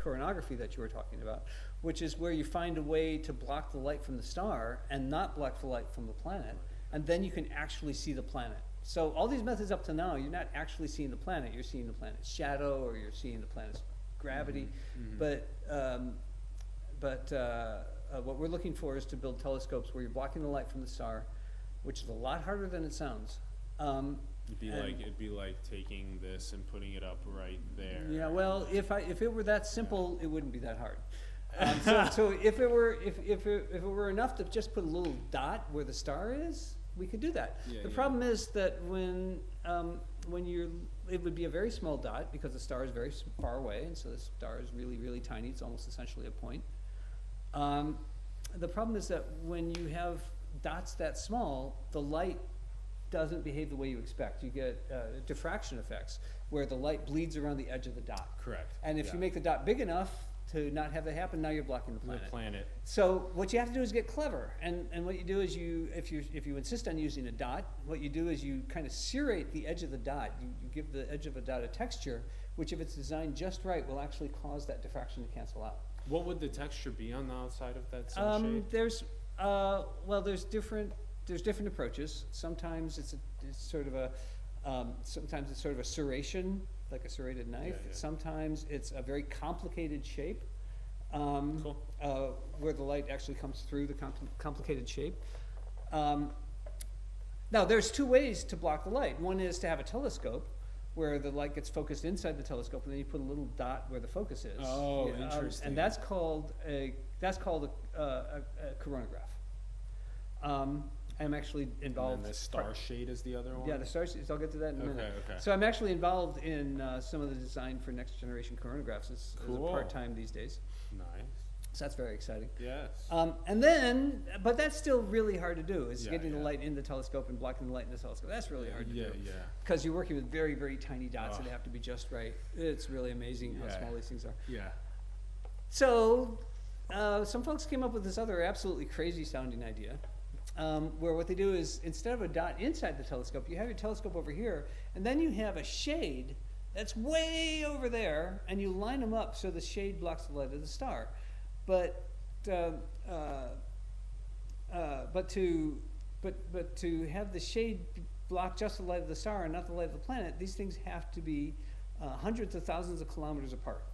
coronography that you were talking about, which is where you find a way to block the light from the star and not block the light from the planet, and then you can actually see the planet. So all these methods up to now, you're not actually seeing the planet, you're seeing the planet's shadow, or you're seeing the planet's gravity. What we're looking for is to build telescopes where you're blocking the light from the star, which is a lot harder than it sounds. It'd be like taking this and putting it up right there. Yeah, well, if it were that simple, it wouldn't be that hard. So if it were enough to just put a little dot where the star is, we could do that. The problem is that when it would be a very small dot because the star is very far away, and so the star is really, really tiny. It's almost essentially a point. The problem is that when you have dots that small, the light doesn't behave the way you expect. You get diffraction effects where the light bleeds around the edge of the dot. Correct. And if you make the dot big enough to not have that happen, now you're blocking the planet. So what you have to do is get clever. And what you do is if you insist on using a dot, what you do is you kind of serrate the edge of the dot. You give the edge of a dot a texture, which if it's designed just right will actually cause that diffraction to cancel out. What would the texture be on the outside of that sunshade? There's different approaches. Sometimes it's sort of a serration, like a serrated knife. Yeah. Sometimes it's a very complicated shape, where the light actually comes through the complicated shape. Now, there's two ways to block the light. One is to have a telescope, where the light gets focused inside the telescope, and then you put a little dot where the focus is. Oh, interesting. And that's called a coronagraph. I'm actually involved. And the star shade is the other one? Yeah, the star shade. I'll get to that in a minute. Okay. So I'm actually involved in some of the design for next generation coronagraphs as a part-time these days. Nice. So that's very exciting. Yes. But that's still really hard to do, is getting the light in the telescope and blocking the light in the telescope. That's really hard to do. Because you're working with very, very tiny dots that have to be just right. It's really amazing how small these things are. Yeah. So some folks came up with this other absolutely crazy sounding idea, where what they do is, instead of a dot inside the telescope, you have your telescope over here, and then you have a shade that's way over there, and you line them up so the shade blocks the light of the star. But to have the shade block just the light of the star and not the light of the planet, these things have to be hundreds of thousands of kilometers apart,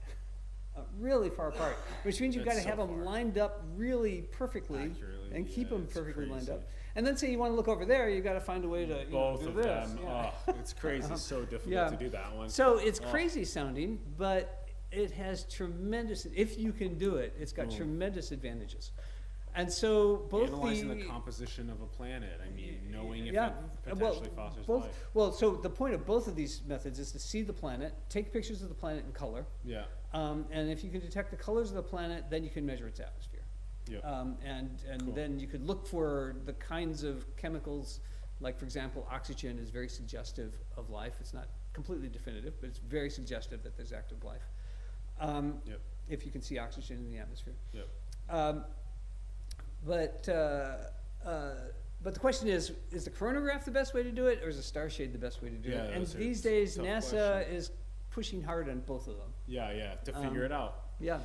really far apart. Which means you've got to have them lined up really perfectly and keep them perfectly lined up. And then say you want to look over there, you've got to find a way to both do of this. them. It's crazy. It's so difficult to do that one. So it's crazy sounding, but it has tremendous, if you can do it, it's got tremendous advantages. And so both analyzing the composition of a planet, I mean, knowing if it potentially fosters life. Well, so the point of both of these methods is to see the planet, take pictures of the planet in color. Yeah. And if you can detect the colors of the planet, then you can measure its atmosphere. Yeah. Then you could look for the kinds of chemicals, like for example, oxygen is very suggestive of life. It's not completely definitive, but it's very suggestive that there's active life. If you can see oxygen in the atmosphere. But the question is the coronagraph the best way to do it, or is a star shade the best way to do it? And these days, NASA is pushing hard on both of them. To figure it out. Yeah.